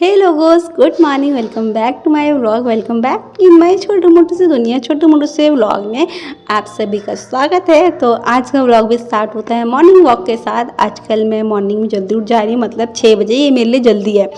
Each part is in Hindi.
हे लोगोस, good morning. Welcome back to my vlog. Welcome back in my Chhotu Motu से दुनिया। छोटू मोटू से व्लॉग में आप सभी का स्वागत है। तो आज का व्लॉग भी स्टार्ट होता है मॉर्निंग वॉक के साथ। आजकल मैं मॉर्निंग में जल्दी उठ जा रही हूँ, मतलब 6 बजे। ये मेरे लिए जल्दी है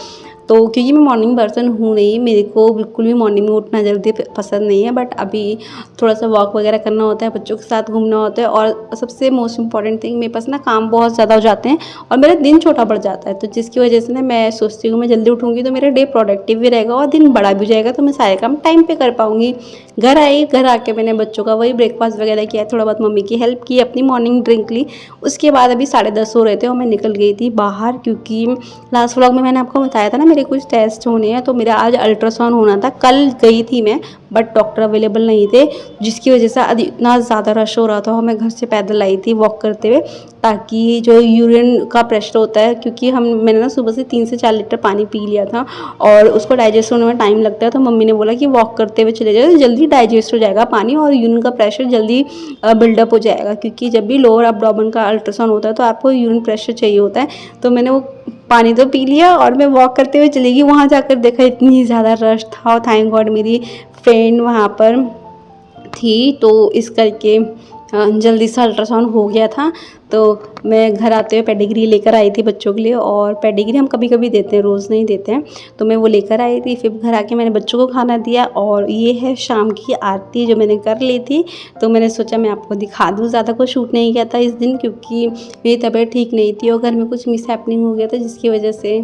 तो क्योंकि मैं मॉर्निंग पर्सन हूँ नहीं, मेरे को बिल्कुल भी मॉर्निंग में उठना जल्दी पसंद नहीं है। बट अभी थोड़ा सा वॉक वगैरह करना होता है, बच्चों के साथ घूमना होता है, और सबसे मोस्ट इंपॉर्टेंट थिंग, मेरे पास ना काम बहुत ज़्यादा हो जाते हैं और मेरा दिन छोटा पड़ जाता है। तो जिसकी वजह से ना मैं सोचती हूँ मैं जल्दी उठूँगी तो मेरा डे प्रोडक्टिव भी रहेगा और दिन बड़ा भी जाएगा, तो मैं सारे काम टाइम पे कर पाऊँगी। घर आके मैंने बच्चों का वही ब्रेकफास्ट वगैरह किया, थोड़ा बहुत मम्मी की हेल्प की, अपनी मॉर्निंग ड्रिंक ली। उसके बाद अभी 10:30 हो रहे थे और मैं निकल गई थी बाहर, क्योंकि लास्ट व्लॉग में मैंने आपको बताया था ना मेरे कुछ टेस्ट होने हैं। तो मेरा आज अल्ट्रासाउंड होना था, कल गई थी मैं, बट डॉक्टर अवेलेबल नहीं थे, जिसकी वजह से आज इतना ज़्यादा रश हो रहा था और मैं घर से पैदल आई थी वॉक करते हुए, ताकि जो यूरिन का प्रेशर होता है, क्योंकि मैंने ना सुबह से 3 से 4 लीटर पानी पी लिया था और उसको डाइजेस्ट होने में टाइम लगता है। तो मम्मी ने बोला कि वॉक करते हुए चले जाओ, जल्दी डाइजेस्ट हो जाएगा पानी और यूरिन का प्रेशर जल्दी बिल्डअप हो जाएगा, क्योंकि जब भी लोअर एब्डोमेन का अल्ट्रासाउंड होता है तो आपको यूरिन प्रेशर चाहिए होता है। तो मैंने वो पानी तो पी लिया और मैं वॉक करते हुए चली गई। वहाँ जाकर देखा इतनी ज़्यादा रश था, और थैंक गॉड मेरी फ्रेंड वहाँ पर थी, तो इस करके जल्दी से अल्ट्रासाउंड हो गया था। तो मैं घर आते हुए पेडिग्री लेकर आई थी बच्चों के लिए, और पेडिग्री हम कभी कभी देते हैं, रोज़ नहीं देते हैं। तो मैं वो लेकर आई थी, फिर घर आके मैंने बच्चों को खाना दिया, और ये है शाम की आरती जो मैंने कर ली थी। तो मैंने सोचा मैं आपको दिखा दूँ। ज़्यादा कुछ शूट नहीं किया था इस दिन, क्योंकि मेरी तबीयत ठीक नहीं थी और घर में कुछ मिस हैपनिंग हो गया था, जिसकी वजह से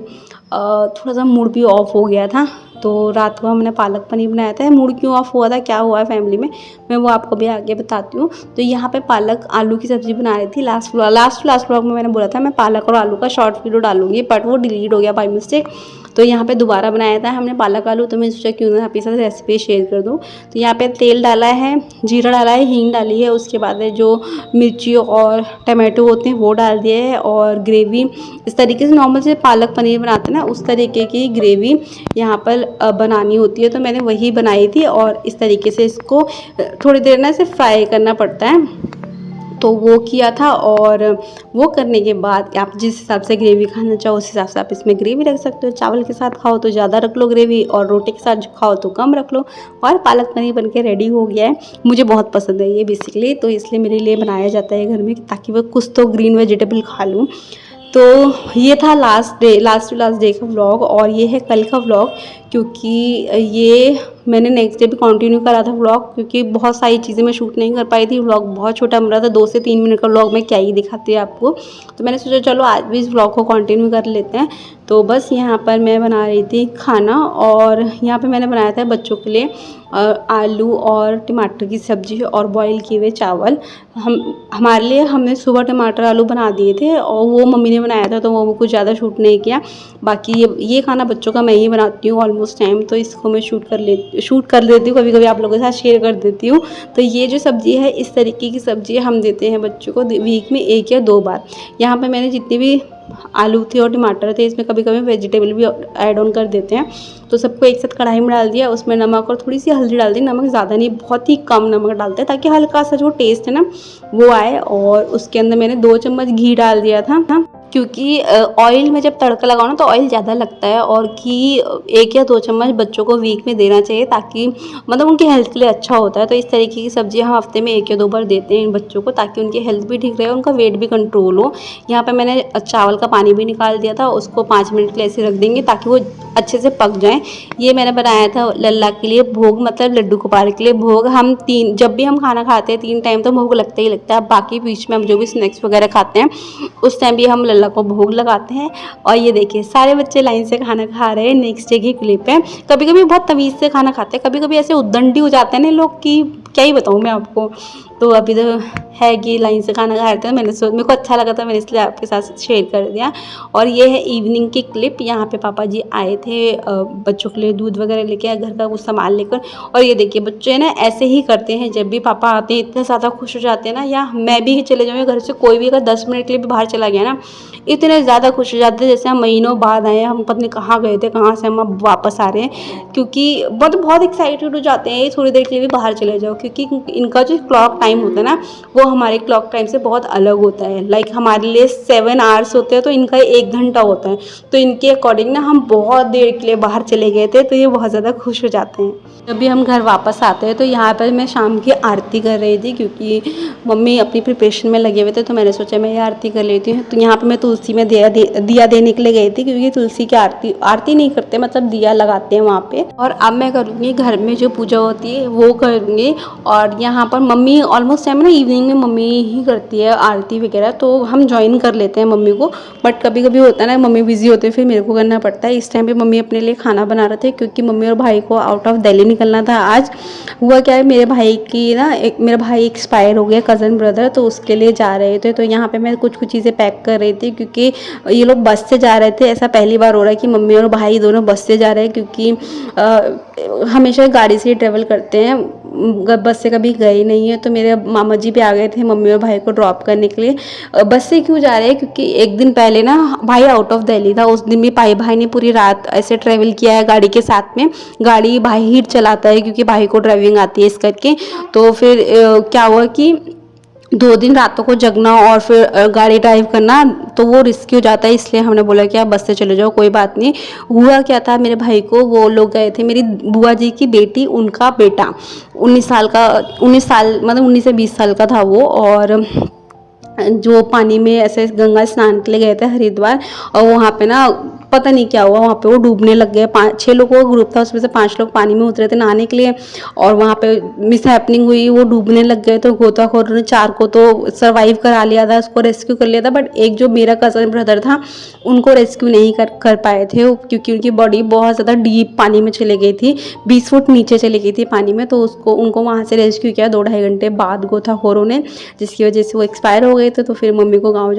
थोड़ा सा मूड भी ऑफ हो गया था। तो रात को हमने पालक पनीर बनाया था। मूड क्यों ऑफ हुआ था, क्या हुआ है फैमिली में, मैं वो आपको भी आगे बताती हूँ। तो यहाँ पे पालक आलू की सब्ज़ी बना रही थी। लास्ट व्लॉग में मैंने बोला था मैं पालक और आलू का शॉर्ट वीडियो डालूंगी, बट वो डिलीट हो गया बाय मिस्टेक। तो यहाँ पे दोबारा बनाया था हमने पालक आलू, तो मैं सोचा क्यों ना आपके साथ रेसिपी शेयर कर दूँ। तो यहाँ पे तेल डाला है, जीरा डाला है, हींग डाली है, उसके बाद जो मिर्ची और टमाटो होते हैं वो डाल दिए है, और ग्रेवी इस तरीके से नॉर्मल से पालक पनीर बनाते हैं ना, उस तरीके की ग्रेवी यहाँ पर बनानी होती है। तो मैंने वही बनाई थी, और इस तरीके से इसको थोड़ी देर ना इसे फ्राई करना पड़ता है, तो वो किया था। और वो करने के बाद आप जिस हिसाब से ग्रेवी खाना चाहो उस हिसाब से आप इसमें ग्रेवी रख सकते हो। चावल के साथ खाओ तो ज़्यादा रख लो ग्रेवी, और रोटी के साथ खाओ तो कम रख लो। और पालक पनीर बन के रेडी हो गया है। मुझे बहुत पसंद है ये बेसिकली, तो इसलिए मेरे लिए बनाया जाता है घर में, ताकि वो कुछ तो ग्रीन वेजिटेबल खा लूँ। तो ये था लास्ट डे का व्लॉग, और ये है कल का व्लॉग, क्योंकि ये मैंने नेक्स्ट डे भी कंटिन्यू करा था व्लॉग, क्योंकि बहुत सारी चीज़ें मैं शूट नहीं कर पाई थी। व्लॉग बहुत छोटा बन रहा था, 2 से 3 मिनट का व्लॉग में क्या ही दिखाती है आपको। तो मैंने सोचा चलो आज भी इस व्लॉग को कंटिन्यू कर लेते हैं। तो बस यहाँ पर मैं बना रही थी खाना, और यहाँ पे मैंने बनाया था बच्चों के लिए आलू और टमाटर की सब्ज़ी और बॉईल किए हुए चावल। हमारे लिए हमने सुबह टमाटर आलू बना दिए थे, और वो मम्मी ने बनाया था, तो वो कुछ ज़्यादा शूट नहीं किया। बाकी ये खाना बच्चों का मैं ही बनाती हूँ ऑलमोस्ट टाइम, तो इसको मैं शूट कर लेती हूँ, कभी कभी आप लोगों के साथ शेयर कर देती हूँ। तो ये जो सब्ज़ी है, इस तरीके की सब्ज़ी हम देते हैं बच्चों को वीक में 1 या 2 बार। यहाँ पे मैंने जितनी भी आलू थे और टमाटर थे, इसमें कभी कभी वेजिटेबल भी ऐड ऑन कर देते हैं। तो सबको एक साथ कढ़ाई में डाल दिया, उसमें नमक और थोड़ी सी हल्दी डाल दी। नमक ज़्यादा नहीं, बहुत ही कम नमक डालते हैं, ताकि हल्का सा जो टेस्ट है ना वो आए। और उसके अंदर मैंने 2 चम्मच घी डाल दिया था, क्योंकि ऑयल में जब तड़का लगाओ ना तो ऑयल ज़्यादा लगता है, और घी 1 या 2 चम्मच बच्चों को वीक में देना चाहिए, ताकि मतलब उनकी हेल्थ के लिए अच्छा होता है। तो इस तरीके की सब्ज़ी हम हफ्ते में 1 या 2 बार देते हैं इन बच्चों को, ताकि उनकी हेल्थ भी ठीक रहे, उनका वेट भी कंट्रोल हो। यहाँ पे मैंने चावल का पानी भी निकाल दिया था, उसको 5 मिनट के लिए ऐसे रख देंगे ताकि वो अच्छे से पक जाएँ। ये मैंने बनाया था लल्ला के लिए भोग, मतलब लड्डू गोपाल के लिए भोग। हम जब भी हम खाना खाते हैं 3 टाइम तो भोग लगता ही लगता है। बाकी बीच में हम जो भी स्नैक्स वगैरह खाते हैं उस टाइम भी हम लल्ला को भोग लगाते हैं। और ये देखिए सारे बच्चे लाइन से खाना खा रहे हैं। नेक्स्ट डे की क्लिप है। कभी कभी बहुत तमीज़ से खाना खाते हैं, कभी कभी ऐसे उद्दंडी हो जाते हैं ना लोग की, क्या ही बताऊँ मैं आपको। तो अभी तो है कि लाइन से खाना खा रहे थे, मेरे को अच्छा लगा था, मैंने इसलिए आपके साथ शेयर कर दिया। और ये है इवनिंग की क्लिप। यहाँ पे पापा जी आए थे बच्चों के लिए दूध वगैरह लेके, घर का कुछ सामान लेकर। और ये देखिए बच्चे ना ऐसे ही करते हैं, जब भी पापा आते हैं इतने ज़्यादा खुश हो जाते हैं ना, या मैं भी चले जाऊँ घर से, कोई भी अगर 10 मिनट के लिए भी बाहर चला गया ना, इतने ज़्यादा खुश हो जाते हैं जैसे हम महीनों बाद आए, हम पता नहीं कहाँ गए थे, कहाँ से हम अब वापस आ रहे हैं। क्योंकि बहुत एक्साइटेड हो जाते हैं थोड़ी देर के लिए भी बाहर चले जाओ, क्योंकि इनका जो क्लॉक टाइम होता है ना वो हमारे क्लॉक टाइम से बहुत अलग होता है। लाइक हमारे लिए 7 आवर्स होते हैं तो इनका 1 घंटा होता है। तो इनके अकॉर्डिंग ना हम बहुत देर के लिए बाहर चले गए थे, तो ये बहुत ज़्यादा खुश हो जाते हैं। जब भी हम घर वापस आते हैं तो यहाँ पर मैं शाम की आरती कर रही थी, क्योंकि मम्मी अपनी प्रिपरेशन में लगे हुए थे, तो मैंने सोचा मैं ये आरती कर लेती हूँ। तो यहाँ पे मैं तुलसी में दिया देने के लिए गई थी, क्योंकि तुलसी की आरती नहीं करते, मतलब दिया लगाते हैं वहाँ पे। और अब मैं करूँगी घर में जो पूजा होती है वो करूँगी। और यहाँ पर मम्मी ऑलमोस्ट टाइम ना इवनिंग में मम्मी ही करती है आरती वगैरह, तो हम ज्वाइन कर लेते हैं मम्मी को। बट कभी कभी होता है ना मम्मी बिजी होते हैं, फिर मेरे को करना पड़ता है। इस टाइम पे मम्मी अपने लिए खाना बना रहे थे, क्योंकि मम्मी और भाई को आउट ऑफ दिल्ली निकलना था आज। हुआ क्या है, मेरा भाई एक्सपायर हो गया, कज़न ब्रदर, तो उसके लिए जा रहे थे। तो यहाँ पे मैं कुछ चीज़ें पैक कर रही थी, क्योंकि ये लोग बस से जा रहे थे। ऐसा पहली बार हो रहा है कि मम्मी और भाई दोनों बस से जा रहे हैं, क्योंकि हमेशा गाड़ी से ही ट्रेवल करते हैं, बस से कभी गए नहीं है। तो मेरे मामा जी भी आ गए थे मम्मी और भाई को ड्रॉप करने के लिए। बस से क्यों जा रहे हैं, क्योंकि एक दिन पहले ना भाई आउट ऑफ दिल्ली था, उस दिन भी भाई ने पूरी रात ऐसे ट्रैवल किया है गाड़ी के साथ में। गाड़ी भाई ही चलाता है, क्योंकि भाई को ड्राइविंग आती है इस करके। तो फिर क्या हुआ कि 2 दिन रातों को जगना और फिर गाड़ी ड्राइव करना, तो वो रिस्की हो जाता है। इसलिए हमने बोला कि आप बस से चले जाओ, कोई बात नहीं। हुआ क्या था, मेरे भाई को वो लोग गए थे, मेरी बुआ जी की बेटी, उनका बेटा 19 साल मतलब 19 से 20 साल का था वो। और जो पानी में ऐसे गंगा स्नान के लिए गए थे हरिद्वार, और वहाँ पे ना पता नहीं क्या हुआ, वहाँ पे वो डूबने लग गए। 5-6 लोगों का ग्रुप था, उसमें से 5 लोग पानी में उतरे थे नहाने के लिए, और वहाँ पे मिस हैपनिंग हुई, वो डूबने लग गए। तो गोताखोरों ने 4 को तो सर्वाइव करा लिया था, उसको रेस्क्यू कर लिया था। बट एक जो मेरा कज़न ब्रदर था उनको रेस्क्यू नहीं कर पाए थे, क्योंकि उनकी बॉडी बहुत ज़्यादा डीप पानी में चली गई थी, 20 फुट नीचे चली गई थी पानी में। तो उनको वहाँ से रेस्क्यू किया 2-2.5 घंटे बाद गोताखोरों ने, जिसकी वजह से वो एक्सपायर हो गए थे। तो फिर मम्मी को गाँव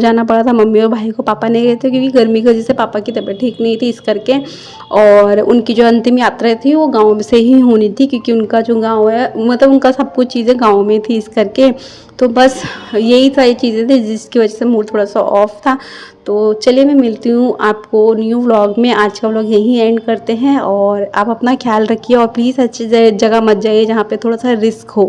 जाना पड़ा था। मम्मी और भाई को पापा नहीं गए थे, क्योंकि गर्मी की वजह से पापा की तबीयत ठीक नहीं थी इस करके। और उनकी जो अंतिम यात्रा थी वो गाँव से ही होनी थी, क्योंकि उनका जो गाँव है, मतलब उनका सब कुछ चीज़ें गाँव में थी इस करके। तो बस यही सारी चीज़ें थी जिसकी वजह से मूड थोड़ा सा ऑफ था। तो चलिए मैं मिलती हूँ आपको न्यू व्लॉग में। आज का व्लॉग यहीं एंड करते हैं, और आप अपना ख्याल रखिए, और प्लीज़ अच्छी जगह मत जाइए जहाँ पे थोड़ा सा रिस्क हो।